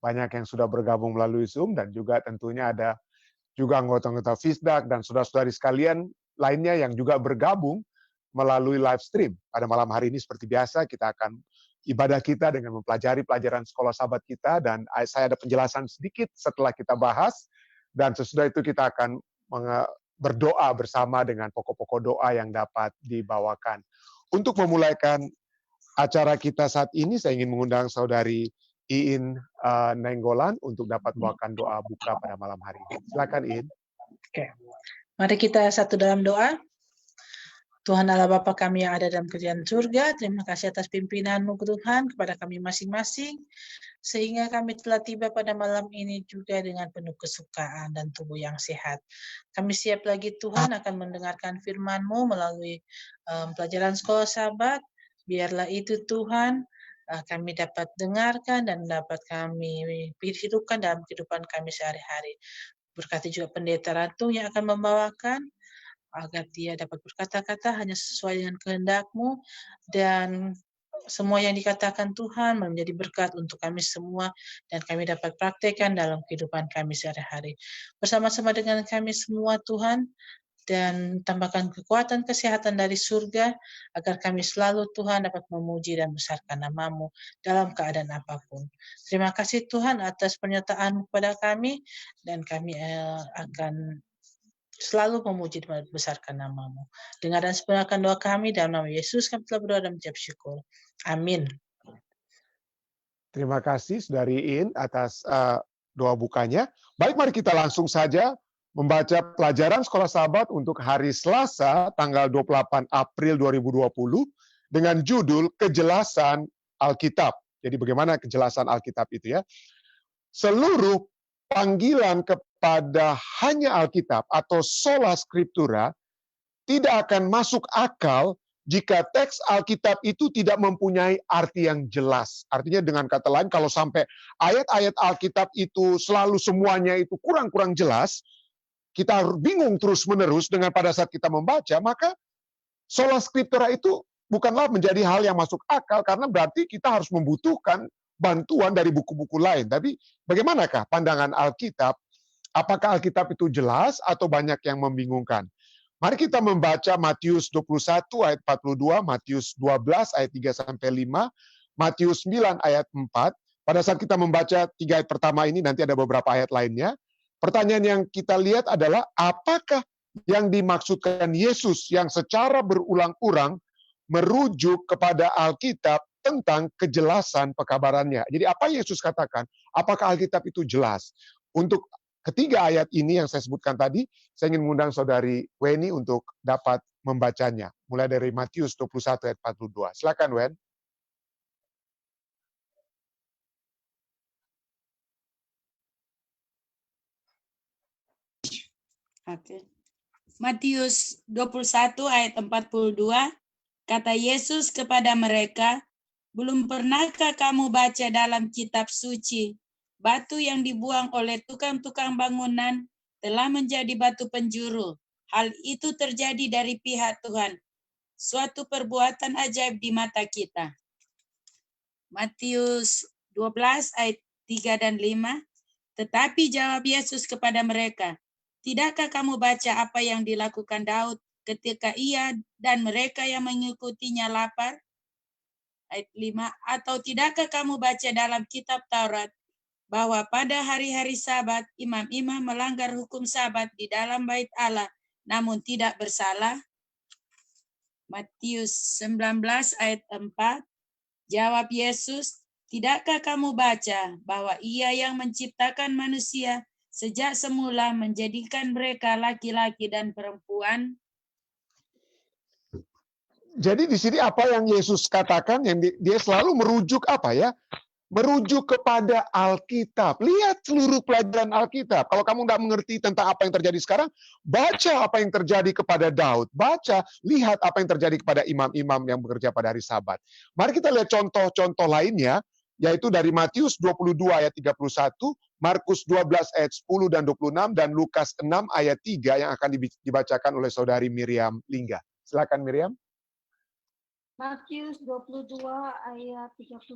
banyak yang sudah bergabung melalui Zoom, dan juga tentunya ada juga anggota-anggota FISDAK dan saudara-saudari sekalian lainnya yang juga bergabung melalui live stream. Pada malam hari ini seperti biasa kita akan ibadah kita dengan mempelajari pelajaran sekolah sahabat kita, dan saya ada penjelasan sedikit setelah kita bahas, dan sesudah itu kita akan berdoa bersama dengan pokok-pokok doa yang dapat dibawakan. Untuk memulaikan acara kita saat ini, saya ingin mengundang saudari Iin Nenggolan untuk dapat membawakan doa buka pada malam hari ini. Silakan Iin. Oke. Mari kita satu dalam doa. Tuhan Allah Bapa kami yang ada dalam kerajaan surga, terima kasih atas pimpinan-Mu Tuhan kepada kami masing-masing, sehingga kami telah tiba pada malam ini juga dengan penuh kesukaan dan tubuh yang sehat. Kami siap lagi Tuhan akan mendengarkan firman-Mu melalui pelajaran sekolah sahabat. Biarlah itu Tuhan kami dapat dengarkan dan dapat kami hidupkan dalam kehidupan kami sehari-hari. Berkati juga pendeta Ratu yang akan membawakan, agar dia dapat berkata-kata hanya sesuai dengan kehendak-Mu, dan semua yang dikatakan Tuhan menjadi berkat untuk kami semua, dan kami dapat praktekkan dalam kehidupan kami sehari-hari. Bersama-sama dengan kami semua Tuhan, dan tambahkan kekuatan kesehatan dari surga, agar kami selalu Tuhan dapat memuji dan besarkan nama-Mu dalam keadaan apapun. Terima kasih Tuhan atas penyertaan-Mu kepada kami, dan kami akan selalu memuji dan membesarkan nama-Mu. Dengar dan sempurnakan doa kami dalam nama Yesus kami telah berdoa dan mengucap syukur. Amin. Terima kasih Saudari Iin atas doa bukanya. Baik, mari kita langsung saja membaca pelajaran sekolah sahabat untuk hari Selasa tanggal 28 April 2020 dengan judul Kejelasan Alkitab. Jadi bagaimana kejelasan Alkitab itu ya? Seluruh panggilan kepada hanya Alkitab atau sola scriptura tidak akan masuk akal jika teks Alkitab itu tidak mempunyai arti yang jelas. Artinya dengan kata lain, kalau sampai ayat-ayat Alkitab itu selalu semuanya itu kurang-kurang jelas, kita bingung terus-menerus dengan pada saat kita membaca, maka sola scriptura itu bukanlah menjadi hal yang masuk akal, karena berarti kita harus membutuhkan bantuan dari buku-buku lain. Tapi bagaimanakah pandangan Alkitab? Apakah Alkitab itu jelas atau banyak yang membingungkan? Mari kita membaca Matius 21 ayat 42, Matius 12 ayat 3-5, Matius 9 ayat 4. Pada saat kita membaca 3 ayat pertama ini, nanti ada beberapa ayat lainnya. Pertanyaan yang kita lihat adalah, apakah yang dimaksudkan Yesus yang secara berulang-ulang merujuk kepada Alkitab tentang kejelasan pekabarannya? Jadi apa Yesus katakan? Apakah Alkitab itu jelas? Untuk ketiga ayat ini yang saya sebutkan tadi, saya ingin mengundang Saudari Weni untuk dapat membacanya. Mulai dari Matius 21 ayat 42. Silakan Wen. Oke. Matius 21 ayat 42, kata Yesus kepada mereka, belum pernahkah kamu baca dalam kitab suci, batu yang dibuang oleh tukang-tukang bangunan telah menjadi batu penjuru. Hal itu terjadi dari pihak Tuhan, suatu perbuatan ajaib di mata kita. Matius 12 ayat 3 dan 5, tetapi jawab Yesus kepada mereka, tidakkah kamu baca apa yang dilakukan Daud ketika ia dan mereka yang mengikutinya lapar? Ayat 5, atau tidakkah kamu baca dalam kitab Taurat bahwa pada hari-hari Sabat imam-imam melanggar hukum Sabat di dalam bait Allah namun tidak bersalah? Matius 19 ayat 4, jawab Yesus, tidakkah kamu baca bahwa Ia yang menciptakan manusia sejak semula menjadikan mereka laki-laki dan perempuan? Jadi di sini apa yang Yesus katakan, yang dia selalu merujuk apa ya? Merujuk kepada Alkitab. Lihat seluruh pelajaran Alkitab. Kalau kamu nggak mengerti tentang apa yang terjadi sekarang, baca apa yang terjadi kepada Daud. Baca, lihat apa yang terjadi kepada imam-imam yang bekerja pada hari Sabat. Mari kita lihat contoh-contoh lainnya, yaitu dari Matius 22 ayat 31, Markus 12 ayat 10 dan 26, dan Lukas 6 ayat 3 yang akan dibacakan oleh Saudari Miriam Lingga. Silakan Miriam. Matius 22 ayat 31.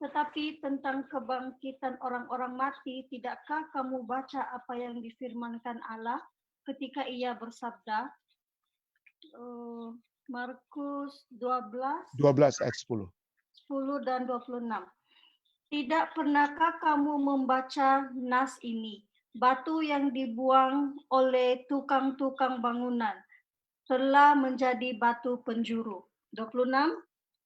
Tetapi tentang kebangkitan orang-orang mati, tidakkah kamu baca apa yang difirmankan Allah ketika ia bersabda, Markus 12, 12 ayat 10. 10 dan 26. Tidak pernahkah kamu membaca nas ini? Batu yang dibuang oleh tukang-tukang bangunan telah menjadi batu penjuru. 26.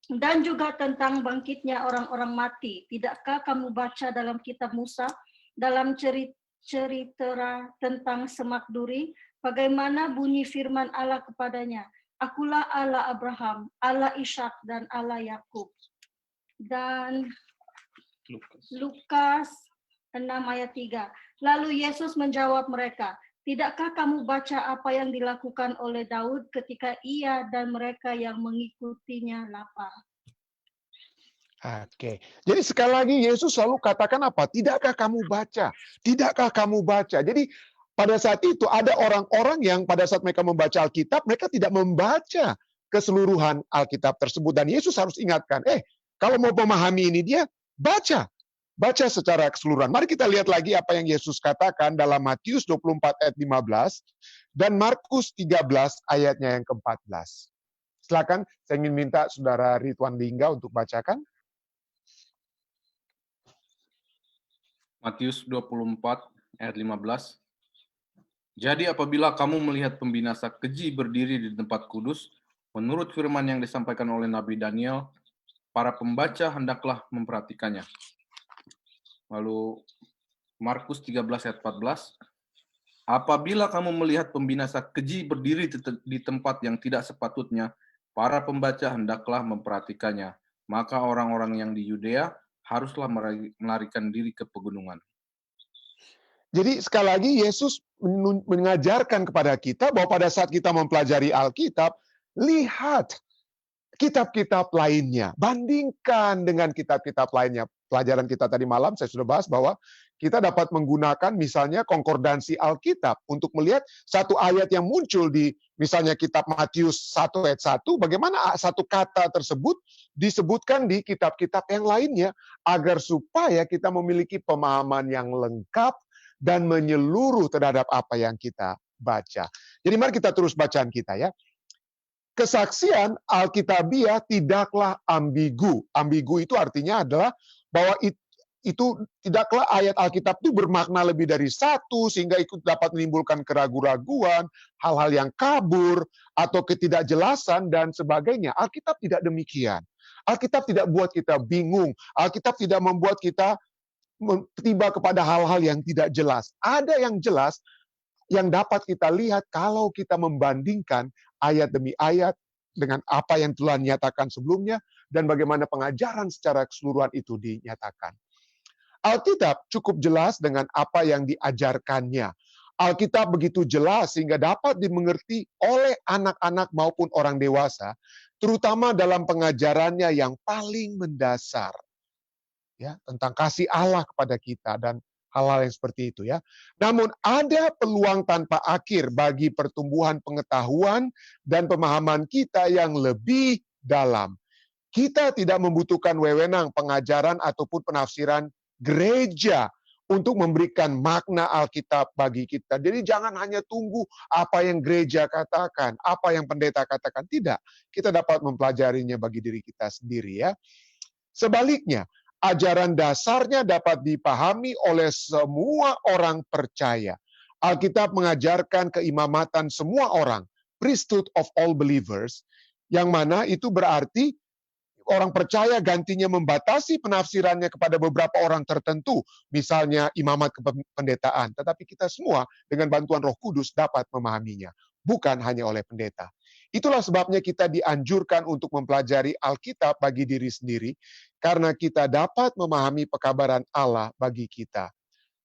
Dan juga tentang bangkitnya orang-orang mati. Tidakkah kamu baca dalam kitab Musa, dalam cerita tentang semak duri, bagaimana bunyi firman Allah kepadanya? Akulah Allah Abraham, Allah Ishak, dan Allah Yakub. Dan Lukas 6 ayat 3. Lalu Yesus menjawab mereka, tidakkah kamu baca apa yang dilakukan oleh Daud ketika ia dan mereka yang mengikutinya lapar? Oke. Jadi sekali lagi Yesus selalu katakan apa? Tidakkah kamu baca? Tidakkah kamu baca? Jadi pada saat itu ada orang-orang yang pada saat mereka membaca Alkitab, mereka tidak membaca keseluruhan Alkitab tersebut. Dan Yesus harus ingatkan, kalau mau memahami ini dia, baca. Baca secara keseluruhan. Mari kita lihat lagi apa yang Yesus katakan dalam Matius 24 ayat 15 dan Markus 13 ayatnya yang ke-14. Silakan, saya ingin minta Saudara Ridwan Lingga untuk bacakan. Matius 24 ayat 15. Jadi apabila kamu melihat pembinasa keji berdiri di tempat kudus, menurut firman yang disampaikan oleh Nabi Daniel, para pembaca hendaklah memperhatikannya. Lalu Markus 13 ayat 14. Apabila kamu melihat pembinasa keji berdiri di tempat yang tidak sepatutnya, para pembaca hendaklah memperhatikannya. Maka orang-orang yang di Yudea haruslah melarikan diri ke pegunungan. Jadi sekali lagi Yesus mengajarkan kepada kita bahwa pada saat kita mempelajari Alkitab, lihat kitab-kitab lainnya, bandingkan dengan kitab-kitab lainnya. Pelajaran kita tadi malam saya sudah bahas bahwa kita dapat menggunakan misalnya konkordansi Alkitab untuk melihat satu ayat yang muncul di misalnya kitab Matius 1 ayat 1, bagaimana satu kata tersebut disebutkan di kitab-kitab yang lainnya, agar supaya kita memiliki pemahaman yang lengkap dan menyeluruh terhadap apa yang kita baca. Jadi mari kita terus bacaan kita ya. Kesaksian Alkitabiah tidaklah ambigu. Ambigu itu artinya adalah bahwa itu tidaklah ayat Alkitab itu bermakna lebih dari satu sehingga ikut dapat menimbulkan keraguan-raguan, hal-hal yang kabur atau ketidakjelasan dan sebagainya. Alkitab tidak demikian. Alkitab tidak buat kita bingung. Alkitab tidak membuat kita tiba kepada hal-hal yang tidak jelas. Ada yang jelas yang dapat kita lihat kalau kita membandingkan ayat demi ayat dengan apa yang telah dinyatakan sebelumnya dan bagaimana pengajaran secara keseluruhan itu dinyatakan. Alkitab cukup jelas dengan apa yang diajarkannya. Alkitab begitu jelas sehingga dapat dimengerti oleh anak-anak maupun orang dewasa, terutama dalam pengajarannya yang paling mendasar. Ya, tentang kasih Allah kepada kita dan hal-hal yang seperti itu ya. Namun ada peluang tanpa akhir bagi pertumbuhan pengetahuan dan pemahaman kita yang lebih dalam. Kita tidak membutuhkan wewenang pengajaran ataupun penafsiran gereja untuk memberikan makna Alkitab bagi kita. Jadi jangan hanya tunggu apa yang gereja katakan, apa yang pendeta katakan. Tidak, kita dapat mempelajarinya bagi diri kita sendiri ya. Sebaliknya, ajaran dasarnya dapat dipahami oleh semua orang percaya. Alkitab mengajarkan keimamatan semua orang, priesthood of all believers, yang mana itu berarti orang percaya gantinya membatasi penafsirannya kepada beberapa orang tertentu, misalnya imamat kependetaan. Tetapi kita semua dengan bantuan Roh Kudus dapat memahaminya, bukan hanya oleh pendeta. Itulah sebabnya kita dianjurkan untuk mempelajari Alkitab bagi diri sendiri, karena kita dapat memahami pekabaran Allah bagi kita.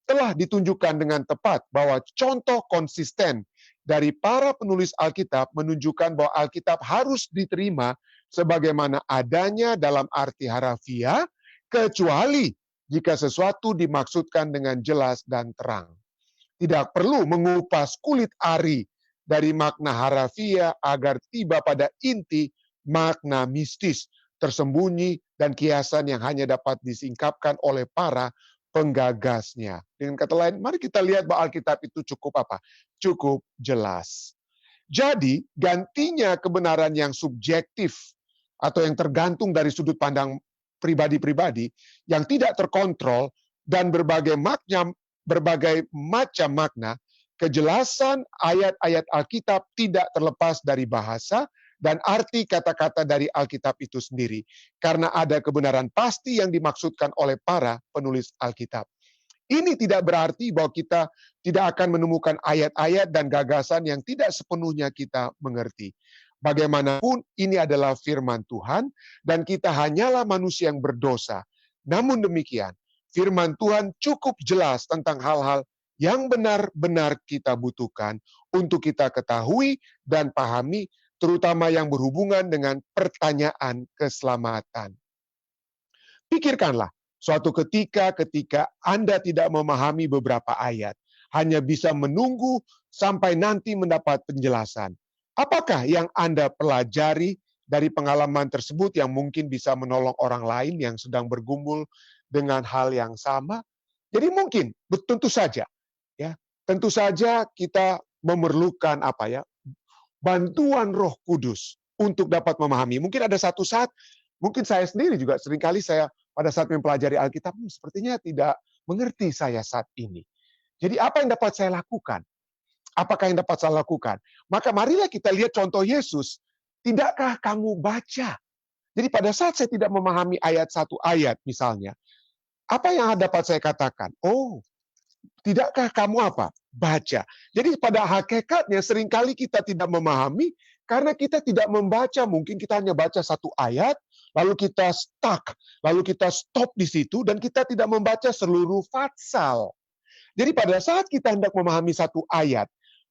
Telah ditunjukkan dengan tepat bahwa contoh konsisten dari para penulis Alkitab menunjukkan bahwa Alkitab harus diterima sebagaimana adanya dalam arti harafiah, kecuali jika sesuatu dimaksudkan dengan jelas dan terang. Tidak perlu mengupas kulit ari dari makna harafiah agar tiba pada inti makna mistis tersembunyi dan kiasan yang hanya dapat disingkapkan oleh para penggagasnya. Dengan kata lain, mari kita lihat bahwa Alkitab itu cukup apa? Cukup jelas. Jadi, gantinya kebenaran yang subjektif atau yang tergantung dari sudut pandang pribadi-pribadi yang tidak terkontrol dan berbagai macam makna, kejelasan ayat-ayat Alkitab tidak terlepas dari bahasa dan arti kata-kata dari Alkitab itu sendiri, karena ada kebenaran pasti yang dimaksudkan oleh para penulis Alkitab. Ini tidak berarti bahwa kita tidak akan menemukan ayat-ayat dan gagasan yang tidak sepenuhnya kita mengerti. Bagaimanapun, ini adalah firman Tuhan, dan kita hanyalah manusia yang berdosa. Namun demikian, firman Tuhan cukup jelas tentang hal-hal yang benar-benar kita butuhkan untuk kita ketahui dan pahami, terutama yang berhubungan dengan pertanyaan keselamatan. Pikirkanlah, suatu ketika Anda tidak memahami beberapa ayat, hanya bisa menunggu sampai nanti mendapat penjelasan. Apakah yang Anda pelajari dari pengalaman tersebut yang mungkin bisa menolong orang lain yang sedang bergumul dengan hal yang sama? Jadi mungkin, tentu saja, ya, tentu saja kita memerlukan bantuan Roh Kudus untuk dapat memahami. Mungkin ada satu saat, mungkin saya sendiri juga seringkali pada saat mempelajari Alkitab, sepertinya tidak mengerti saya saat ini. Jadi apa yang dapat saya lakukan? Apakah yang dapat saya lakukan? Maka marilah kita lihat contoh Yesus. Tidakkah kamu baca? Jadi pada saat saya tidak memahami satu ayat misalnya, apa yang dapat saya katakan? Oh, tidakkah kamu baca. Jadi pada hakikatnya seringkali kita tidak memahami karena kita tidak membaca. Mungkin kita hanya baca satu ayat, lalu kita stuck, lalu kita stop di situ, dan kita tidak membaca seluruh pasal. Jadi pada saat kita hendak memahami satu ayat,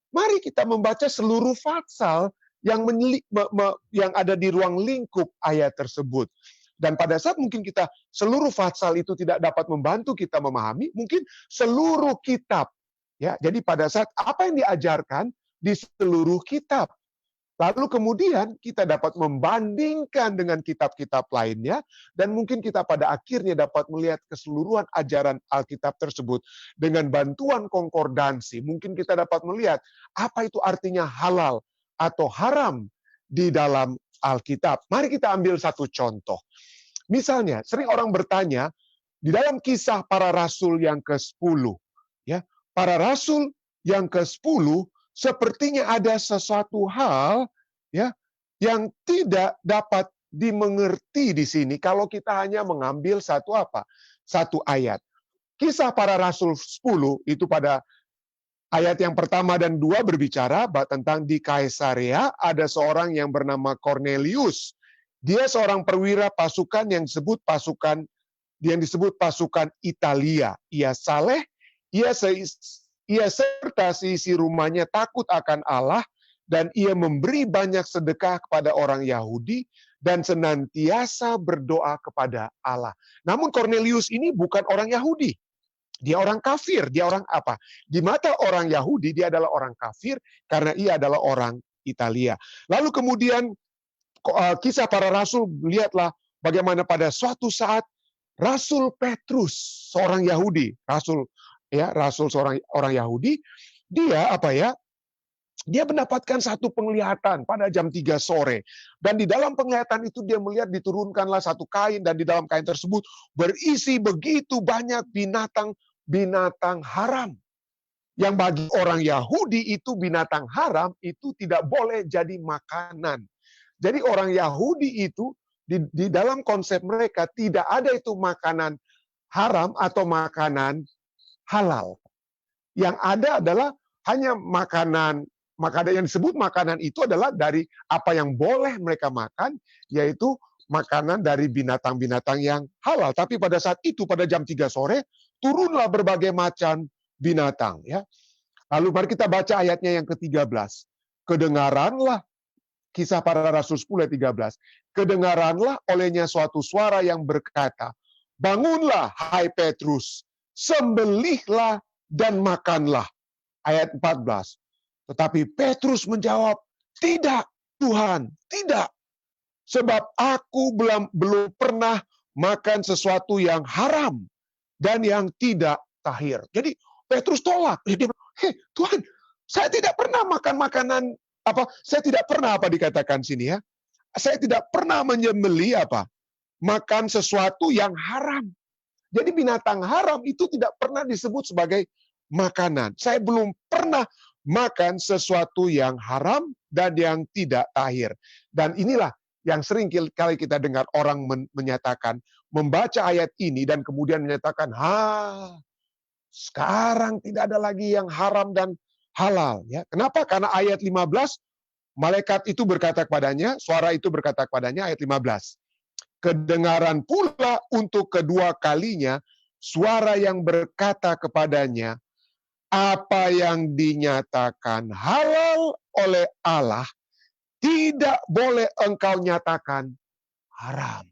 mari kita membaca seluruh pasal yang ada di ruang lingkup ayat tersebut. Dan pada saat mungkin kita seluruh pasal itu tidak dapat membantu kita memahami, mungkin seluruh kitab. Ya, jadi pada saat apa yang diajarkan di seluruh kitab. Lalu kemudian kita dapat membandingkan dengan kitab-kitab lainnya, dan mungkin kita pada akhirnya dapat melihat keseluruhan ajaran Alkitab tersebut dengan bantuan konkordansi. Mungkin kita dapat melihat apa itu artinya halal atau haram di dalam Alkitab. Mari kita ambil satu contoh. Misalnya, sering orang bertanya, di dalam Kisah Para Rasul yang ke-10, ya, para rasul yang ke-10 sepertinya ada sesuatu hal, ya, yang tidak dapat dimengerti di sini kalau kita hanya mengambil satu ayat. Kisah Para Rasul 10 itu pada ayat yang pertama dan 2 berbicara tentang di Kaisarea ada seorang yang bernama Cornelius. Dia seorang perwira pasukan yang disebut pasukan Italia. Ia saleh, ia serta seisi rumahnya takut akan Allah, dan ia memberi banyak sedekah kepada orang Yahudi dan senantiasa berdoa kepada Allah. Namun Cornelius ini bukan orang Yahudi. Dia orang kafir, dia orang apa? Di mata orang Yahudi dia adalah orang kafir karena ia adalah orang Italia. Lalu kemudian Kisah Para Rasul, lihatlah bagaimana pada suatu saat Rasul Petrus, seorang Yahudi, rasul seorang orang Yahudi, dia dia mendapatkan satu penglihatan pada jam 3 sore. Dan di dalam penglihatan itu dia melihat diturunkanlah satu kain, dan di dalam kain tersebut berisi begitu banyak binatang haram. Yang bagi orang Yahudi itu binatang haram itu tidak boleh jadi makanan. Jadi orang Yahudi itu di dalam konsep mereka tidak ada itu makanan haram atau makanan halal. Yang ada adalah hanya makanan yang disebut makanan itu adalah dari apa yang boleh mereka makan, yaitu makanan dari binatang-binatang yang halal. Tapi pada saat itu, pada jam 3 sore, turunlah berbagai macam binatang. Ya. Lalu mari kita baca ayatnya yang ke-13. Kedengaranlah, Kisah Para Rasul 10 ayat 13. Kedengaranlah olehnya suatu suara yang berkata, bangunlah hai Petrus, sembelihlah dan makanlah. Ayat 14. Tetapi Petrus menjawab, tidak Tuhan, tidak. Sebab aku belum pernah makan sesuatu yang haram dan yang tidak tahir. Jadi Petrus tolak. Dia bilang, "Hei, Tuhan, saya tidak pernah makan makanan apa? Saya tidak pernah apa dikatakan sini ya? Saya tidak pernah menyembelih apa? Makan sesuatu yang haram." Jadi binatang haram itu tidak pernah disebut sebagai makanan. Saya belum pernah makan sesuatu yang haram dan yang tidak tahir. Dan inilah yang sering kali kita dengar orang menyatakan, membaca ayat ini dan kemudian menyatakan, sekarang tidak ada lagi yang haram dan halal. Ya, kenapa? Karena ayat 15, malaikat itu berkata kepadanya, suara itu berkata kepadanya, ayat 15. Kedengaran pula untuk kedua kalinya suara yang berkata kepadanya, apa yang dinyatakan halal oleh Allah, tidak boleh engkau nyatakan haram.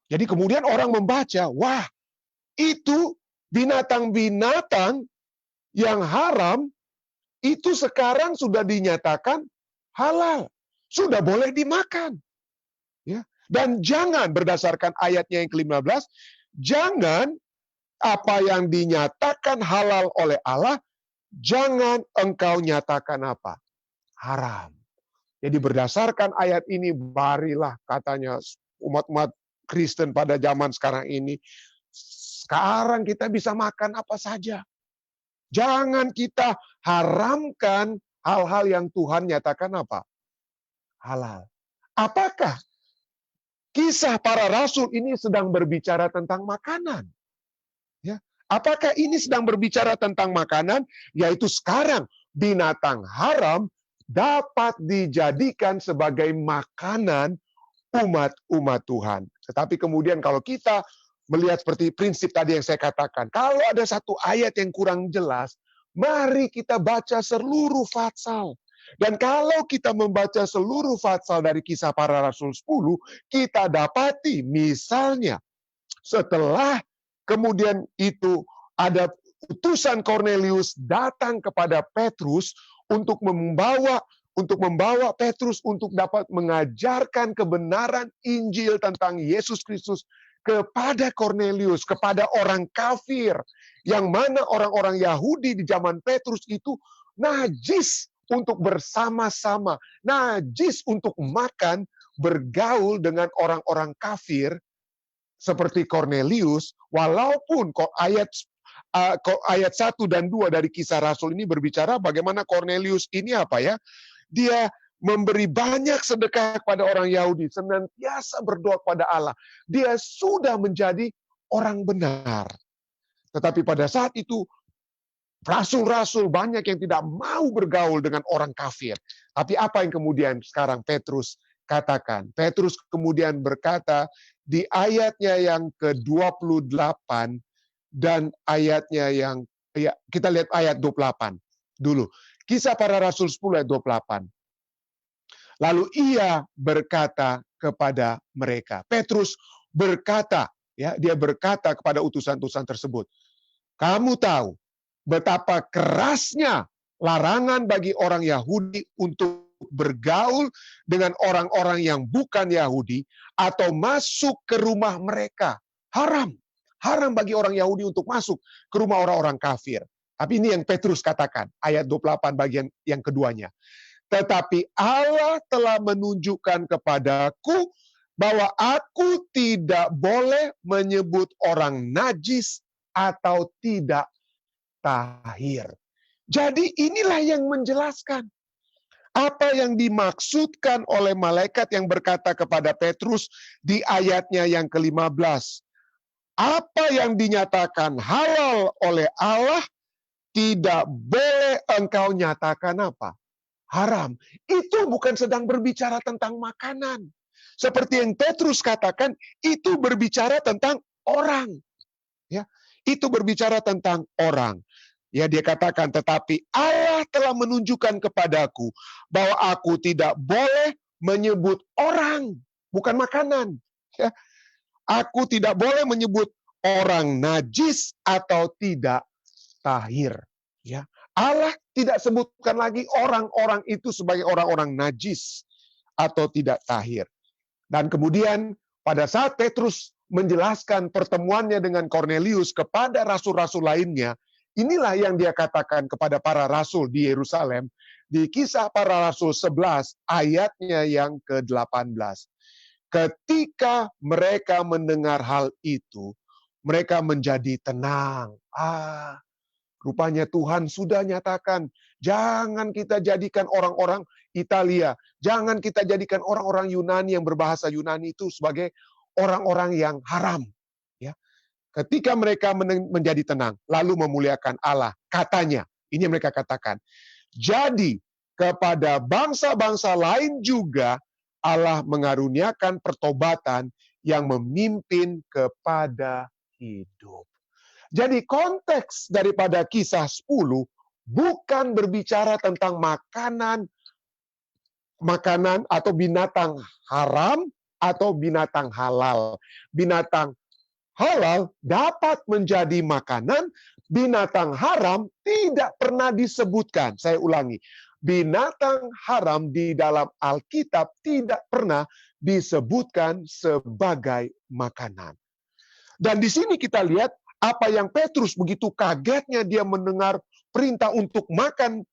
Jadi kemudian orang membaca, wah, itu binatang-binatang yang haram, itu sekarang sudah dinyatakan halal. Sudah boleh dimakan. Ya. Dan jangan, berdasarkan ayatnya yang ke-15, jangan apa yang dinyatakan halal oleh Allah, jangan engkau nyatakan apa? Haram. Jadi berdasarkan ayat ini, marilah katanya umat-umat Kristen pada zaman sekarang ini, sekarang kita bisa makan apa saja. Jangan kita haramkan hal-hal yang Tuhan nyatakan apa? Halal. Apakah kisah para rasul ini sedang berbicara tentang makanan? Ya. Apakah ini sedang berbicara tentang makanan? Yaitu sekarang binatang haram dapat dijadikan sebagai makanan umat-umat Tuhan. Tetapi kemudian kalau kita melihat seperti prinsip tadi yang saya katakan, kalau ada satu ayat yang kurang jelas, mari kita baca seluruh Fatsal. Dan kalau kita membaca seluruh Fatsal dari Kisah Para Rasul 10, kita dapati misalnya setelah kemudian itu ada utusan Kornelius datang kepada Petrus untuk membawa Petrus untuk dapat mengajarkan kebenaran Injil tentang Yesus Kristus kepada Kornelius, kepada orang kafir, yang mana orang-orang Yahudi di zaman Petrus itu najis untuk bersama-sama, najis untuk makan, bergaul dengan orang-orang kafir seperti Kornelius, walaupun ayat 1 dan 2 dari Kisah Rasul ini berbicara bagaimana Kornelius ini apa ya? Dia memberi banyak sedekah kepada orang Yahudi, senantiasa berdoa kepada Allah. Dia sudah menjadi orang benar. Tetapi pada saat itu rasul-rasul banyak yang tidak mau bergaul dengan orang kafir. Tapi apa yang kemudian sekarang Petrus katakan? Petrus kemudian berkata di ayatnya yang ke-28 dan ayatnya yang, ya, kita lihat ayat 28 dulu. Kisah Para Rasul 10 ayat 28. Lalu ia berkata kepada mereka. Petrus berkata, ya, dia berkata kepada utusan-utusan tersebut, kamu tahu betapa kerasnya larangan bagi orang Yahudi untuk bergaul dengan orang-orang yang bukan Yahudi atau masuk ke rumah mereka. Haram. Haram bagi orang Yahudi untuk masuk ke rumah orang-orang kafir. Tapi ini yang Petrus katakan, ayat 28 bagian yang keduanya. Tetapi Allah telah menunjukkan kepadaku bahwa aku tidak boleh menyebut orang najis atau tidak tahir. Jadi inilah yang menjelaskan apa yang dimaksudkan oleh malaikat yang berkata kepada Petrus di ayatnya yang ke-15. Apa yang dinyatakan halal oleh Allah tidak boleh engkau nyatakan apa? Haram. Itu bukan sedang berbicara tentang makanan. Seperti yang Petrus katakan, itu berbicara tentang orang. Ya, itu berbicara tentang orang. Ya, dia katakan, tetapi Allah telah menunjukkan kepadaku bahwa aku tidak boleh menyebut orang, bukan makanan. Ya, aku tidak boleh menyebut orang najis atau tidak tahir. Ya, Allah tidak sebutkan lagi orang-orang itu sebagai orang-orang najis atau tidak tahir. Dan kemudian pada saat Petrus menjelaskan pertemuannya dengan Kornelius kepada rasul-rasul lainnya, inilah yang dia katakan kepada para rasul di Yerusalem di Kisah Para Rasul 11 ayatnya yang ke-18. Ketika mereka mendengar hal itu, mereka menjadi tenang. Rupanya Tuhan sudah nyatakan, jangan kita jadikan orang-orang Italia, jangan kita jadikan orang-orang Yunani yang berbahasa Yunani itu sebagai orang-orang yang haram. Ya. Ketika mereka menjadi tenang, lalu memuliakan Allah, katanya, ini yang mereka katakan. Jadi, kepada bangsa-bangsa lain juga, Allah mengaruniakan pertobatan yang memimpin kepada hidup. Jadi konteks daripada Kisah 10 bukan berbicara tentang makanan atau binatang haram atau binatang halal. Binatang halal dapat menjadi makanan, binatang haram tidak pernah disebutkan. Saya ulangi. Binatang haram di dalam Alkitab tidak pernah disebutkan sebagai makanan. Dan di sini kita lihat apa yang Petrus begitu kagetnya dia mendengar perintah untuk makan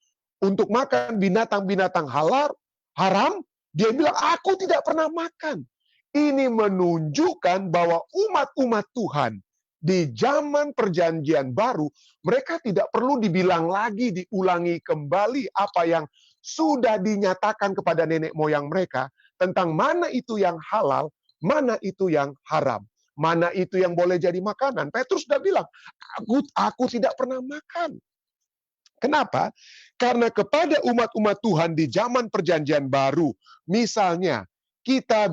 binatang-binatang haram, dia bilang, aku tidak pernah makan. Ini menunjukkan bahwa umat-umat Tuhan di zaman perjanjian baru, mereka tidak perlu dibilang lagi, diulangi kembali apa yang sudah dinyatakan kepada nenek moyang mereka tentang mana itu yang halal, mana itu yang haram, mana itu yang boleh jadi makanan. Petrus sudah bilang, aku tidak pernah makan. Kenapa? Karena kepada umat-umat Tuhan di zaman perjanjian baru, misalnya kita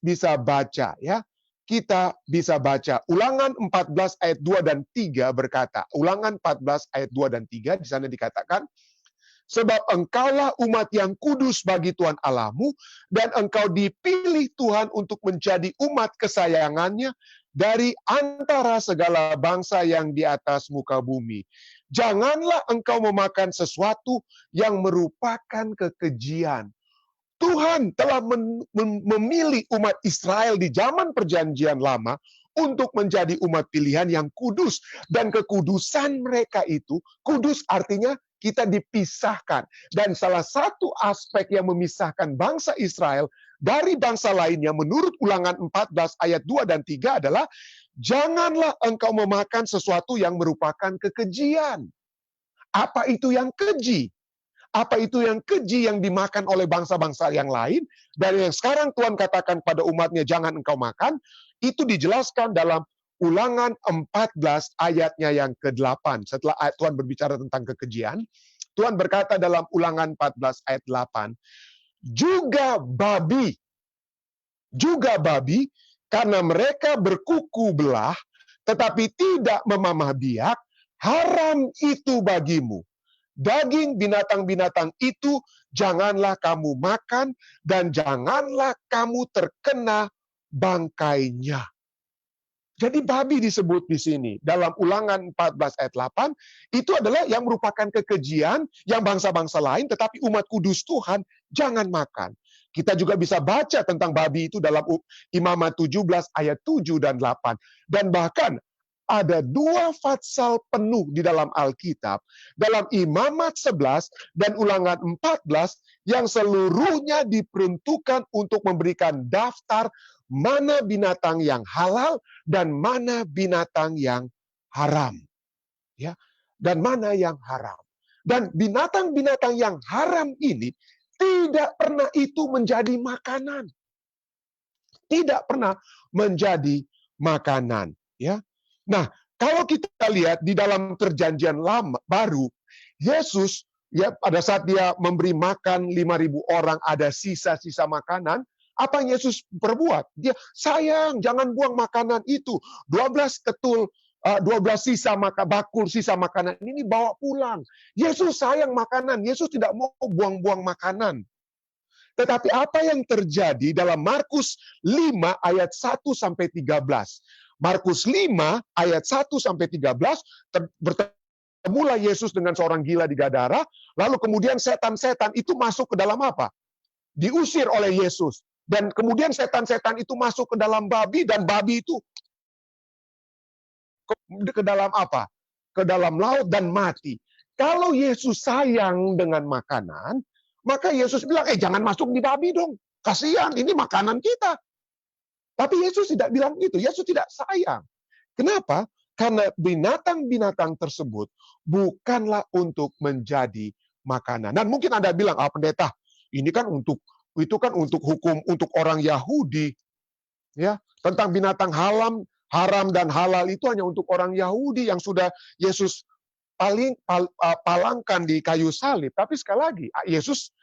bisa baca ya, kita bisa baca Ulangan 14 ayat 2 dan 3 berkata, Ulangan 14 ayat 2 dan 3 di sana dikatakan, sebab engkaulah umat yang kudus bagi Tuhan Allahmu, dan engkau dipilih Tuhan untuk menjadi umat kesayangannya dari antara segala bangsa yang di atas muka bumi. Janganlah engkau memakan sesuatu yang merupakan kekejian. Tuhan telah memilih umat Israel di zaman perjanjian lama untuk menjadi umat pilihan yang kudus. Dan kekudusan mereka itu, kudus artinya kita dipisahkan. Dan salah satu aspek yang memisahkan bangsa Israel dari bangsa lainnya menurut Ulangan 14 ayat 2 dan 3 adalah, janganlah engkau memakan sesuatu yang merupakan kekejian. Apa itu yang keji? Apa itu yang keji yang dimakan oleh bangsa-bangsa yang lain? Dan yang sekarang Tuhan katakan pada umatnya, jangan engkau makan, itu dijelaskan dalam Ulangan 14 ayatnya yang ke-8. Setelah Tuhan berbicara tentang kekejian, Tuhan berkata dalam Ulangan 14 ayat 8, juga babi, karena mereka berkuku belah, tetapi tidak memamah biak, haram itu bagimu. Daging binatang-binatang itu janganlah kamu makan, dan janganlah kamu terkena bangkainya. Jadi babi disebut di sini. Dalam Ulangan 14 ayat 8, itu adalah yang merupakan kekejian yang bangsa-bangsa lain, tetapi umat kudus Tuhan jangan makan. Kita juga bisa baca tentang babi itu dalam Imamat 17 ayat 7 dan 8. Dan bahkan ada 2 pasal penuh di dalam Alkitab, dalam Imamat 11 dan Ulangan 14, yang seluruhnya diperuntukkan untuk memberikan daftar mana binatang yang halal dan mana binatang yang haram. Ya, dan mana yang haram. Dan binatang-binatang yang haram ini tidak pernah itu menjadi makanan. Tidak pernah menjadi makanan, ya. Nah, kalau kita lihat di dalam perjanjian lama baru, Yesus ya pada saat dia memberi makan 5.000 orang, ada sisa-sisa makanan, apa yang Yesus perbuat? Dia, sayang, jangan buang makanan itu. 12 ketul 12 bakul sisa makanan ini bawa pulang. Yesus sayang makanan, Yesus tidak mau buang-buang makanan. Tetapi apa yang terjadi dalam Markus 5 ayat 1 sampai 13? Markus 5 ayat 1 sampai 13, bertemulah Yesus dengan seorang gila di Gadara, lalu kemudian setan-setan itu masuk ke dalam apa? Diusir oleh Yesus. Dan kemudian setan-setan itu masuk ke dalam babi, dan babi itu ke dalam apa? Ke dalam laut dan mati. Kalau Yesus sayang dengan makanan, maka Yesus bilang, jangan masuk di babi dong. Kasihan, ini makanan kita. Tapi Yesus tidak bilang itu. Yesus tidak sayang. Kenapa? Karena binatang-binatang tersebut bukanlah untuk menjadi makanan. Dan mungkin Anda bilang, pendeta, itu kan untuk hukum untuk orang Yahudi. Ya, tentang binatang haram dan halal itu hanya untuk orang Yahudi yang sudah Yesus palangkan di kayu salib. Tapi sekali lagi, Yesus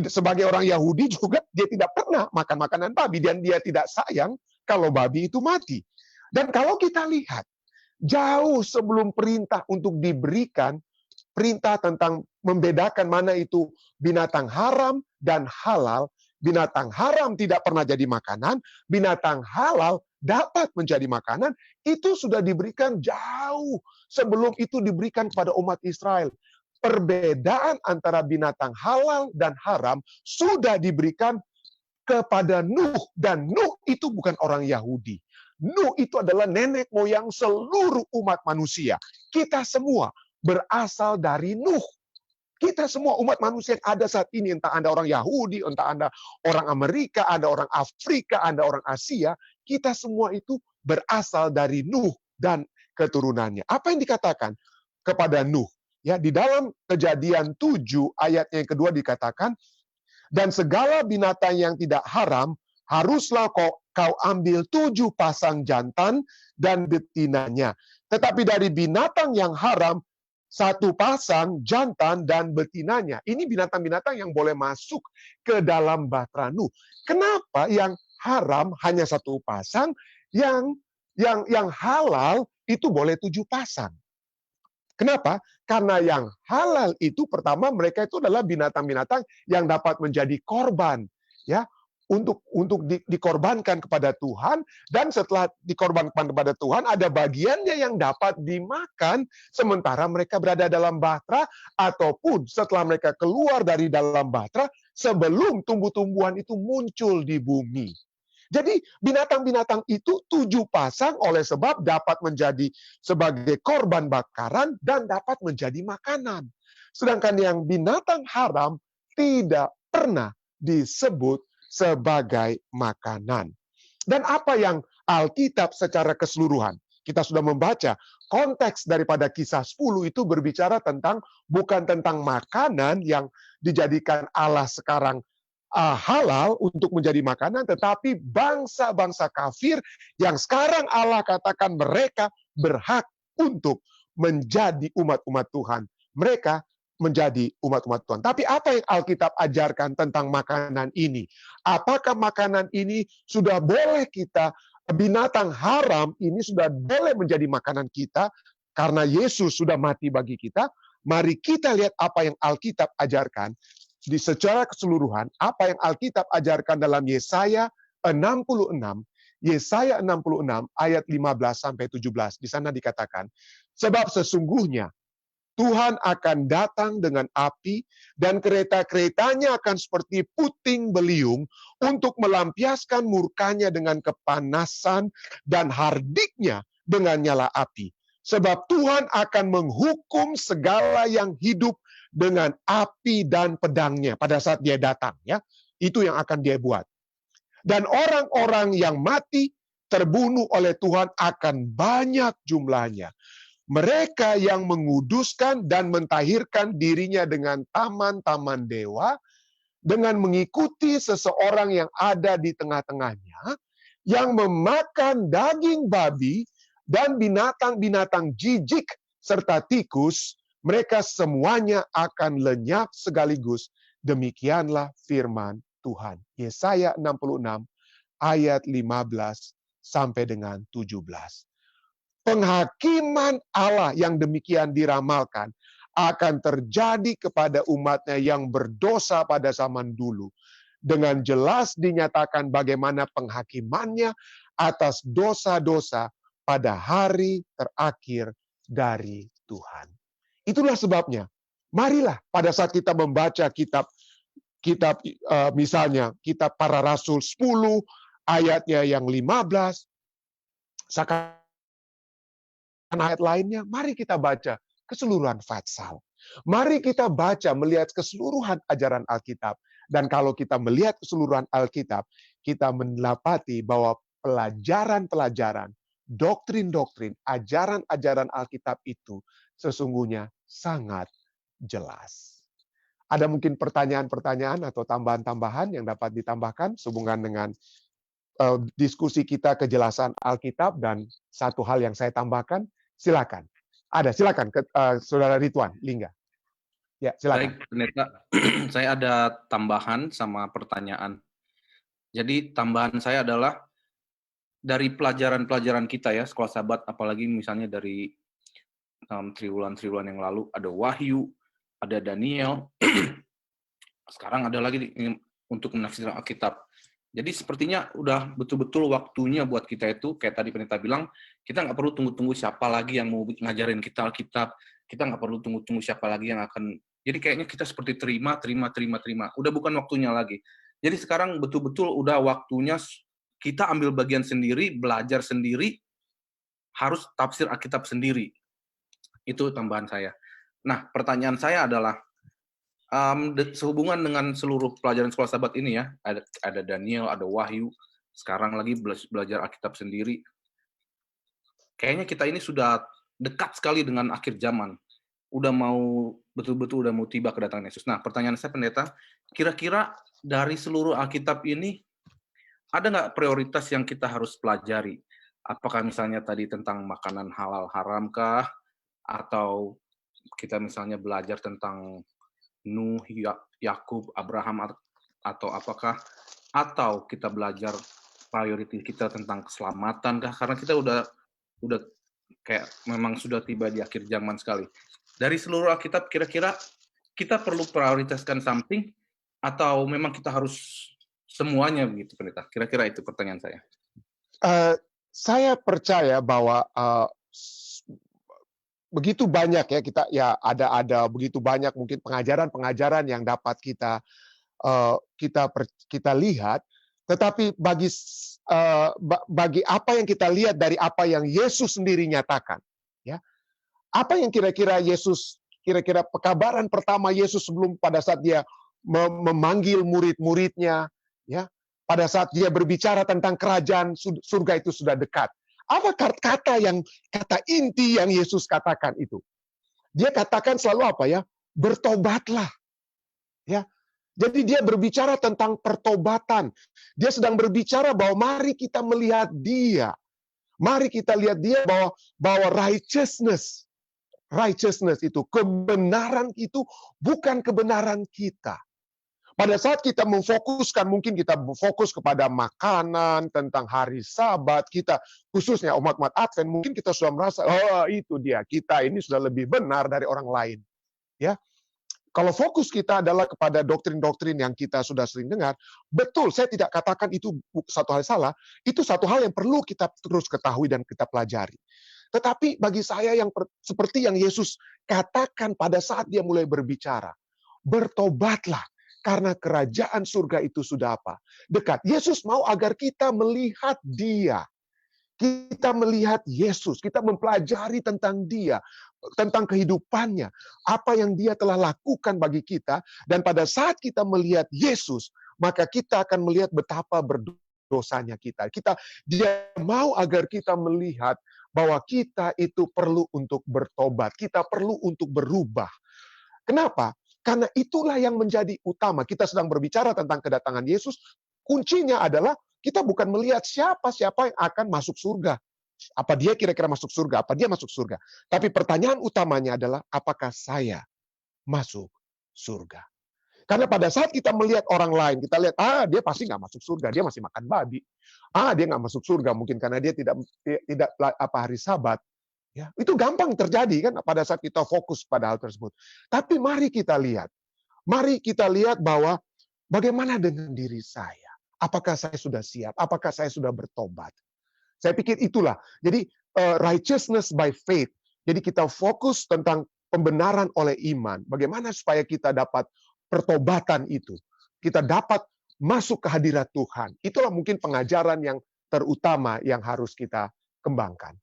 sebagai orang Yahudi juga dia tidak pernah makan makanan babi, dan dia tidak sayang kalau babi itu mati. Dan kalau kita lihat, jauh sebelum perintah untuk diberikan, perintah tentang membedakan mana itu binatang haram dan halal, binatang haram tidak pernah jadi makanan, binatang halal dapat menjadi makanan, itu sudah diberikan jauh sebelum itu diberikan kepada umat Israel. Perbedaan antara binatang halal dan haram sudah diberikan kepada Nuh, dan Nuh itu bukan orang Yahudi. Nuh itu adalah nenek moyang seluruh umat manusia. Kita semua berasal dari Nuh. Kita semua umat manusia yang ada saat ini, entah Anda orang Yahudi, entah Anda orang Amerika, Anda orang Afrika, Anda orang Asia, kita semua itu berasal dari Nuh dan keturunannya. Apa yang dikatakan kepada Nuh? Ya, di dalam Kejadian 7 ayatnya yang kedua dikatakan, dan segala binatang yang tidak haram, haruslah kau ambil 7 pasang jantan dan betinanya. Tetapi dari binatang yang haram, 1 pasang jantan dan betinanya. Ini binatang-binatang yang boleh masuk ke dalam bahtera Nuh. Kenapa yang haram hanya 1 pasang, yang halal itu boleh 7 pasang? Kenapa? Karena yang halal itu pertama mereka itu adalah binatang-binatang yang dapat menjadi korban, ya, untuk dikorbankan kepada Tuhan, dan setelah dikorbankan kepada Tuhan ada bagiannya yang dapat dimakan sementara mereka berada dalam bahtera, ataupun setelah mereka keluar dari dalam bahtera sebelum tumbuh-tumbuhan itu muncul di bumi. Jadi binatang-binatang itu 7 pasang oleh sebab dapat menjadi sebagai korban bakaran dan dapat menjadi makanan. Sedangkan yang binatang haram tidak pernah disebut sebagai makanan. Dan apa yang Alkitab secara keseluruhan? Kita sudah membaca konteks daripada Kisah 10 itu berbicara tentang bukan tentang makanan yang dijadikan Allah sekarang halal untuk menjadi makanan, tetapi bangsa-bangsa kafir yang sekarang Allah katakan mereka berhak untuk menjadi umat-umat Tuhan. Mereka menjadi umat-umat Tuhan. Tapi apa yang Alkitab ajarkan tentang makanan ini? Apakah makanan ini sudah boleh kita, binatang haram ini sudah boleh menjadi makanan kita karena Yesus sudah mati bagi kita? Mari kita lihat apa yang Alkitab ajarkan di secara keseluruhan, apa yang Alkitab ajarkan dalam Yesaya 66, Yesaya 66 ayat 15 sampai 17. Di sana dikatakan, sebab sesungguhnya Tuhan akan datang dengan api dan kereta-keretanya akan seperti puting beliung untuk melampiaskan murkanya dengan kepanasan dan hardiknya dengan nyala api. Sebab Tuhan akan menghukum segala yang hidup dengan api dan pedangnya pada saat dia datang, ya. Itu yang akan dia buat. Dan orang-orang yang mati terbunuh oleh Tuhan akan banyak jumlahnya. Mereka yang menguduskan dan mentahirkan dirinya dengan taman-taman dewa, dengan mengikuti seseorang yang ada di tengah-tengahnya, yang memakan daging babi dan binatang-binatang jijik serta tikus, mereka semuanya akan lenyap sekaligus. Demikianlah firman Tuhan. Yesaya 66 ayat 15 sampai dengan 17. Penghakiman Allah yang demikian diramalkan akan terjadi kepada umatnya yang berdosa pada zaman dulu. Dengan jelas dinyatakan bagaimana penghakimannya atas dosa-dosa pada hari terakhir dari Tuhan. Itulah sebabnya, marilah pada saat kita membaca kitab misalnya kitab Para Rasul 10 ayatnya yang 15, sekarang ayat lainnya, mari kita baca keseluruhan Fatsal. Mari kita baca, melihat keseluruhan ajaran Alkitab. Dan kalau kita melihat keseluruhan Alkitab, kita mendapati bahwa pelajaran-pelajaran, doktrin-doktrin, ajaran-ajaran Alkitab itu sesungguhnya sangat jelas. Ada mungkin pertanyaan-pertanyaan atau tambahan-tambahan yang dapat ditambahkan sehubungan dengan diskusi kita kejelasan Alkitab, dan satu hal yang saya tambahkan, silakan. Silakan Saudara Ridwan Lingga. Ya, silakan. Baik, Pendeta. Saya ada tambahan sama pertanyaan. Jadi tambahan saya adalah dari pelajaran-pelajaran kita ya, Sekolah Sabat, apalagi misalnya dari triwulan-triwulan yang lalu, ada Wahyu, ada Daniel, sekarang ada lagi untuk menafsirkan Alkitab. Jadi sepertinya udah betul-betul waktunya buat kita itu, kayak tadi Pendeta bilang, kita nggak perlu tunggu-tunggu siapa lagi yang mau ngajarin kita Alkitab, kita nggak perlu tunggu-tunggu siapa lagi yang akan, jadi kayaknya kita seperti terima, udah bukan waktunya lagi. Jadi sekarang betul-betul udah waktunya kita ambil bagian sendiri, belajar sendiri, harus tafsir Alkitab sendiri. Itu tambahan saya. Nah, pertanyaan saya adalah, sehubungan dengan seluruh pelajaran Sekolah Sabat ini ya, ada Daniel, ada Wahyu, sekarang lagi belajar Alkitab sendiri. Kayaknya kita ini sudah dekat sekali dengan akhir zaman. Betul-betul udah mau tiba kedatangan Yesus. Nah, pertanyaan saya Pendeta, kira-kira dari seluruh Alkitab ini, ada nggak prioritas yang kita harus pelajari? Apakah misalnya tadi tentang makanan halal haram kah? Atau kita misalnya belajar tentang Nuh, Yakub, Abraham, atau apakah? Atau kita belajar prioritas kita tentang keselamatan kah? Karena kita udah kayak memang sudah tiba di akhir zaman sekali. Dari seluruh Alkitab, kira-kira kita perlu prioritaskan something, atau memang kita harus semuanya begitu, Pendeta? Kira-kira itu pertanyaan saya. Saya percaya bahwa begitu banyak ya ada begitu banyak mungkin pengajaran yang dapat kita lihat, tetapi bagi apa yang kita lihat dari apa yang Yesus sendiri nyatakan, ya, apa yang kira-kira pekabaran pertama Yesus sebelum pada saat dia memanggil murid-muridnya, ya, pada saat dia berbicara tentang kerajaan surga itu sudah dekat. Apa kata inti yang Yesus katakan itu? Dia katakan selalu apa ya? Bertobatlah. Ya. Jadi dia berbicara tentang pertobatan. Dia sedang berbicara bahwa mari kita melihat dia. Mari kita lihat dia bahwa righteousness itu, kebenaran itu bukan kebenaran kita. Pada saat kita memfokuskan, mungkin kita fokus kepada makanan, tentang hari Sabat, kita khususnya umat-umat Advent, mungkin kita sudah merasa, oh itu dia, kita ini sudah lebih benar dari orang lain. Ya, kalau fokus kita adalah kepada doktrin-doktrin yang kita sudah sering dengar, betul, saya tidak katakan itu satu hal salah, itu satu hal yang perlu kita terus ketahui dan kita pelajari. Tetapi bagi saya seperti yang Yesus katakan pada saat dia mulai berbicara, bertobatlah. Karena kerajaan surga itu sudah apa? Dekat. Yesus mau agar kita melihat dia. Kita melihat Yesus. Kita mempelajari tentang dia. Tentang kehidupannya. Apa yang dia telah lakukan bagi kita. Dan pada saat kita melihat Yesus, maka kita akan melihat betapa berdosanya kita. Dia mau agar kita melihat bahwa kita itu perlu untuk bertobat. Kita perlu untuk berubah. Kenapa? Karena itulah yang menjadi utama. Kita sedang berbicara tentang kedatangan Yesus. Kuncinya adalah kita bukan melihat siapa yang akan masuk surga. Apa dia kira-kira masuk surga? Apa dia masuk surga? Tapi pertanyaan utamanya adalah, apakah saya masuk surga? Karena pada saat kita melihat orang lain, kita lihat, dia pasti nggak masuk surga. Dia masih makan babi. Dia nggak masuk surga mungkin karena dia tidak hari Sabat. Ya, itu gampang terjadi kan pada saat kita fokus pada hal tersebut. Tapi mari kita lihat bahwa bagaimana dengan diri saya? Apakah saya sudah siap? Apakah saya sudah bertobat? Saya pikir itulah. Jadi righteousness by faith. Jadi kita fokus tentang pembenaran oleh iman. Bagaimana supaya kita dapat pertobatan itu? Kita dapat masuk ke hadirat Tuhan. Itulah mungkin pengajaran yang terutama yang harus kita kembangkan.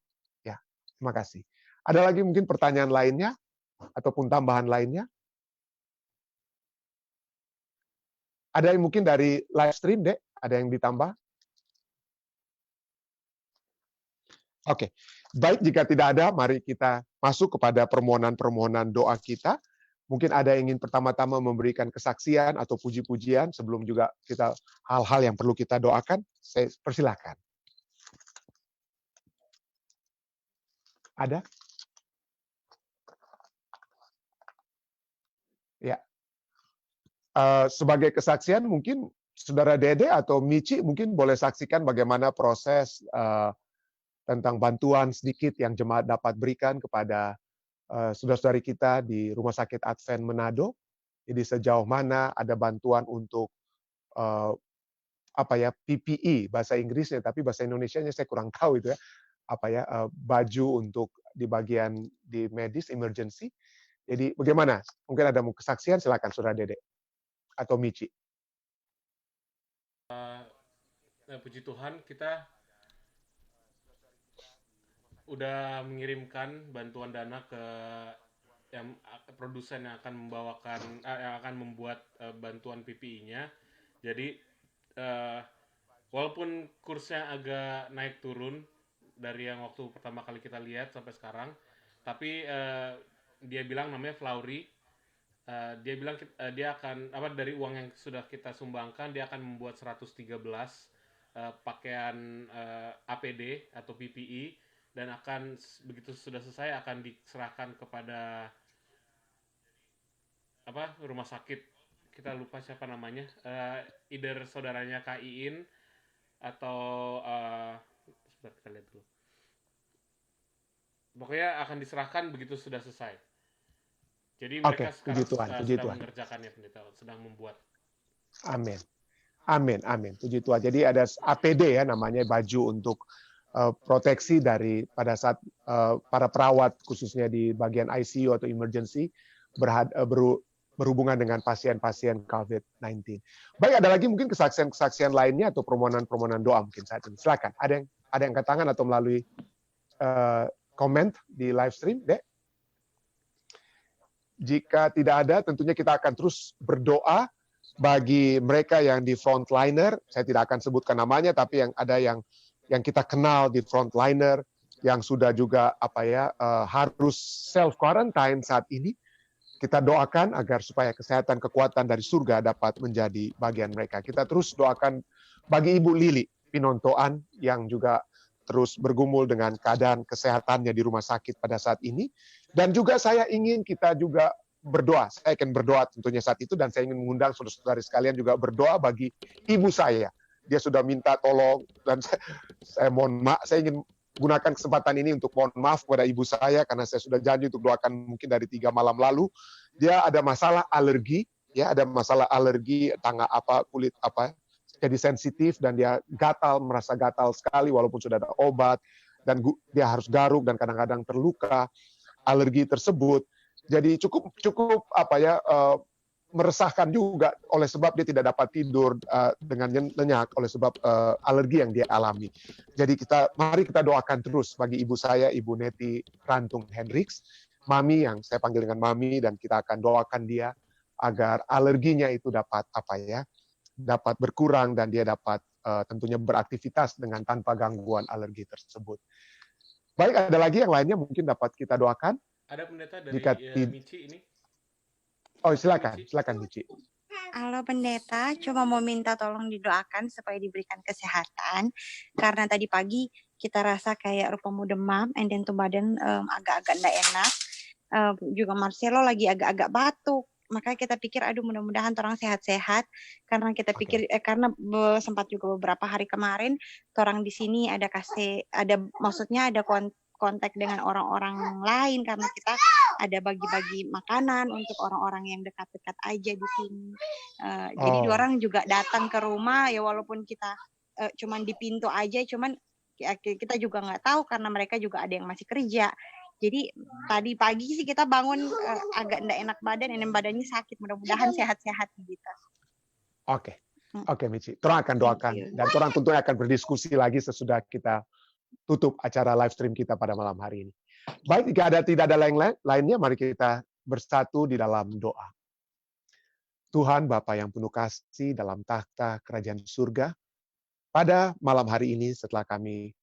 Terima kasih. Ada lagi mungkin pertanyaan lainnya ataupun tambahan lainnya? Ada yang mungkin dari live stream, Dek? Ada yang ditambah? Oke, baik jika tidak ada, mari kita masuk kepada permohonan-permohonan doa kita. Mungkin ada yang ingin pertama-tama memberikan kesaksian atau puji-pujian sebelum juga kita hal-hal yang perlu kita doakan. Saya persilahkan. Ada? Ya. Sebagai kesaksian mungkin Saudara Dede atau Michi mungkin boleh saksikan bagaimana proses tentang bantuan sedikit yang jemaat dapat berikan kepada saudara-saudari kita di Rumah Sakit Advent Manado. Jadi sejauh mana ada bantuan untuk PPE bahasa Inggrisnya, tapi bahasa Indonesianya saya kurang tahu itu ya. Baju untuk di bagian di medis emergency. Jadi bagaimana? Mungkin ada kesaksian, silakan Saudara Dede atau Michi. Puji Tuhan, kita udah mengirimkan bantuan dana ke yang produsen yang akan membuat bantuan PPI-nya. Jadi walaupun kursnya agak naik turun dari yang waktu pertama kali kita lihat sampai sekarang, tapi dia bilang namanya Flaury. Dia bilang dia akan dari uang yang sudah kita sumbangkan, dia akan membuat 113 pakaian APD atau PPE, dan akan begitu sudah selesai akan diserahkan kepada rumah sakit, kita lupa siapa namanya, either saudaranya Kak Iin atau sebentar kita lihat dulu. Pokoknya akan diserahkan begitu sudah selesai. Jadi mereka sekarang sedang mengerjakannya, pendeta, sedang membuat. Amin. Amin, amin. Puji Tuhan. Jadi ada APD ya namanya, baju untuk proteksi dari pada saat para perawat khususnya di bagian ICU atau emergency berhubungan dengan pasien-pasien COVID-19. Baik, ada lagi mungkin kesaksian-kesaksian lainnya atau permohonan-permohonan doa mungkin saat ini. Silakan. Ada yang angkat tangan atau melalui komen di live stream, Dek? Jika tidak ada, tentunya kita akan terus berdoa bagi mereka yang di frontliner. Saya tidak akan sebutkan namanya, tapi yang ada yang kita kenal di frontliner, yang sudah juga harus self quarantine saat ini. Kita doakan agar supaya kesehatan, kekuatan dari surga dapat menjadi bagian mereka. Kita terus doakan bagi Ibu Lili Pinontoan yang juga terus bergumul dengan keadaan kesehatannya di rumah sakit pada saat ini. Dan juga saya ingin kita juga berdoa. Saya akan berdoa tentunya saat itu, dan saya ingin mengundang saudara-saudari sekalian juga berdoa bagi ibu saya. Dia sudah minta tolong, dan saya mohon maaf, saya ingin gunakan kesempatan ini untuk mohon maaf kepada ibu saya, karena saya sudah janji untuk doakan mungkin dari 3 malam lalu. Dia ada masalah alergi, kulit jadi sensitif, dan dia merasa gatal sekali walaupun sudah ada obat, dan dia harus garuk dan kadang-kadang terluka alergi tersebut. Jadi cukup meresahkan juga oleh sebab dia tidak dapat tidur dengan nyenyak oleh sebab alergi yang dia alami. Jadi mari kita doakan terus bagi ibu saya, Ibu Neti Rantung Hendricks, Mami yang saya panggil dengan Mami, dan kita akan doakan dia agar alerginya itu dapat berkurang, dan dia dapat tentunya beraktivitas dengan tanpa gangguan alergi tersebut. Baik, ada lagi yang lainnya mungkin dapat kita doakan? Ada pendeta dari Michi ini. Oh, silakan Michi. Halo pendeta, cuma mau minta tolong didoakan supaya diberikan kesehatan, karena tadi pagi kita rasa kayak rupamu demam, and then tuh badan agak-agak enggak enak. Juga Marcelo lagi agak-agak batuk. Makanya kita pikir, aduh mudah-mudahan orang sehat-sehat, karena kita pikir karena sempat juga beberapa hari kemarin orang di sini ada kontak dengan orang-orang lain, karena kita ada bagi-bagi makanan untuk orang-orang yang dekat-dekat aja di sini. Jadi orang juga datang ke rumah, ya walaupun kita cuman di pintu aja, cuman kita juga nggak tahu karena mereka juga ada yang masih kerja. Jadi tadi pagi sih kita bangun agak nggak enak badan, dan badannya sakit. Mudah-mudahan sehat-sehat gitu. Oke, Michi. Orang akan doakan, dan orang tentunya akan berdiskusi lagi sesudah kita tutup acara live stream kita pada malam hari ini. Baik, jika tidak ada lainnya, mari kita bersatu di dalam doa. Tuhan Bapa yang penuh kasih dalam takhta kerajaan surga, pada malam hari ini setelah kami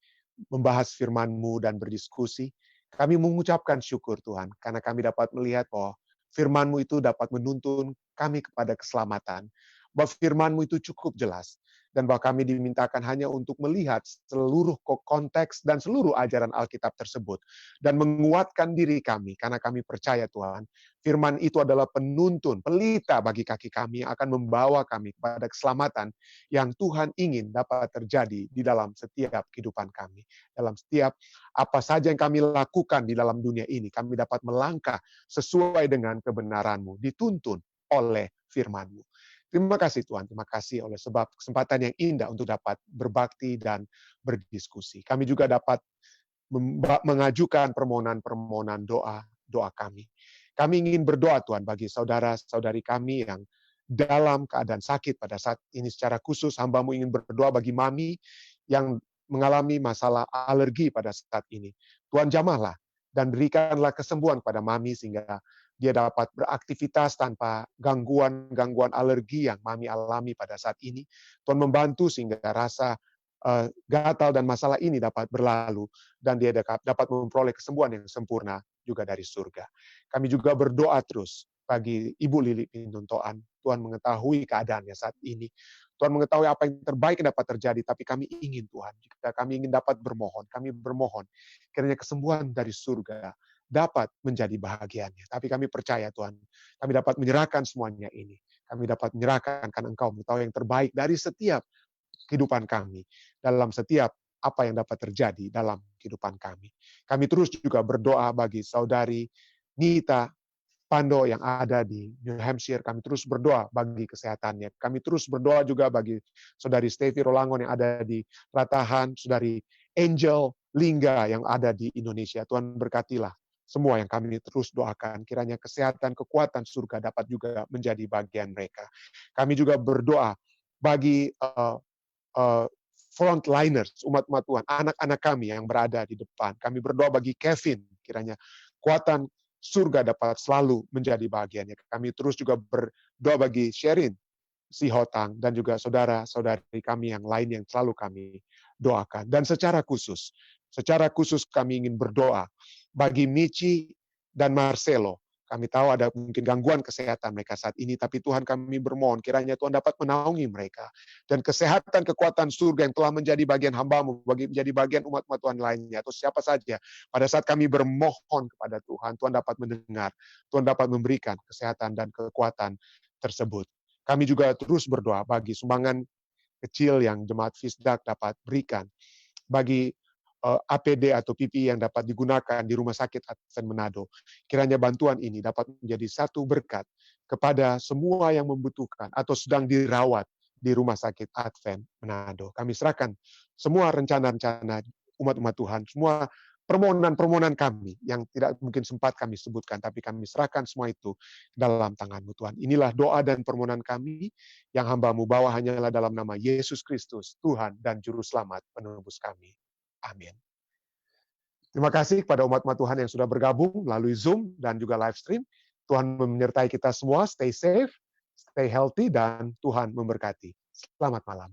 membahas firman-Mu dan berdiskusi, kami mengucapkan syukur Tuhan, karena kami dapat melihat bahwa firman-Mu itu dapat menuntun kami kepada keselamatan, bahwa firman-Mu itu cukup jelas, dan bahwa kami dimintakan hanya untuk melihat seluruh konteks dan seluruh ajaran Alkitab tersebut, dan menguatkan diri kami, karena kami percaya Tuhan, firman itu adalah penuntun, pelita bagi kaki kami yang akan membawa kami kepada keselamatan yang Tuhan ingin dapat terjadi di dalam setiap kehidupan kami. Dalam setiap apa saja yang kami lakukan di dalam dunia ini, kami dapat melangkah sesuai dengan kebenaran-Mu, dituntun oleh firman-Mu. Terima kasih Tuhan, terima kasih oleh sebab kesempatan yang indah untuk dapat berbakti dan berdiskusi. Kami juga dapat mengajukan permohonan-permohonan doa kami. Kami ingin berdoa Tuhan bagi saudara-saudari kami yang dalam keadaan sakit pada saat ini secara khusus. Hamba-Mu ingin berdoa bagi Mami yang mengalami masalah alergi pada saat ini. Tuhan jamahlah dan berikanlah kesembuhan kepada Mami sehingga dia dapat beraktivitas tanpa gangguan alergi yang Mami alami pada saat ini. Tuhan membantu sehingga rasa gatal dan masalah ini dapat berlalu dan dia dapat memperoleh kesembuhan yang sempurna juga dari surga. Kami juga berdoa terus bagi Ibu Lili Pintuntoan. Tuhan mengetahui keadaannya saat ini. Tuhan mengetahui apa yang terbaik yang dapat terjadi, tapi kami ingin Tuhan, jika kami ingin dapat bermohon, kami bermohon kiranya kesembuhan dari surga dapat menjadi bahagiannya. Tapi kami percaya Tuhan, kami dapat menyerahkan semuanya ini. Kami dapat menyerahkan karena Engkau mengetahui yang terbaik dari setiap kehidupan kami, dalam setiap apa yang dapat terjadi dalam kehidupan kami. Kami terus juga berdoa bagi saudari Nita Pando yang ada di New Hampshire. Kami terus berdoa bagi kesehatannya. Kami terus berdoa juga bagi saudari Stevi Rolangon yang ada di Ratahan, saudari Angel Lingga yang ada di Indonesia. Tuhan berkatilah semua yang kami terus doakan. Kiranya kesehatan, kekuatan surga dapat juga menjadi bagian mereka. Kami juga berdoa bagi frontliners, umat-umat Tuhan, anak-anak kami yang berada di depan. Kami berdoa bagi Kevin, kiranya kekuatan surga dapat selalu menjadi bagiannya. Kami terus juga berdoa bagi Sherin Sihotang dan juga saudara-saudari kami yang lain yang selalu kami doakan. Dan secara khusus kami ingin berdoa bagi Michi dan Marcelo. Kami tahu ada mungkin gangguan kesehatan mereka saat ini, tapi Tuhan kami bermohon kiranya Tuhan dapat menaungi mereka. Dan kesehatan, kekuatan surga yang telah menjadi bagian hamba-Mu, menjadi bagian umat-umat Tuhan lainnya, atau siapa saja. Pada saat kami bermohon kepada Tuhan, Tuhan dapat mendengar, Tuhan dapat memberikan kesehatan dan kekuatan tersebut. Kami juga terus berdoa bagi sumbangan kecil yang jemaat Fisdak dapat berikan, bagi APD atau PPE yang dapat digunakan di Rumah Sakit Advent Manado. Kiranya bantuan ini dapat menjadi satu berkat kepada semua yang membutuhkan atau sedang dirawat di Rumah Sakit Advent Manado. Kami serahkan semua rencana-rencana umat-umat Tuhan, semua permohonan-permohonan kami yang tidak mungkin sempat kami sebutkan, tapi kami serahkan semua itu dalam tangan-Mu Tuhan. Inilah doa dan permohonan kami yang hamba-Mu bawa hanyalah dalam nama Yesus Kristus, Tuhan dan Juru Selamat penebus kami. Amin. Terima kasih kepada umat-umat Tuhan yang sudah bergabung melalui Zoom dan juga live stream. Tuhan menyertai kita semua, stay safe, stay healthy, dan Tuhan memberkati. Selamat malam.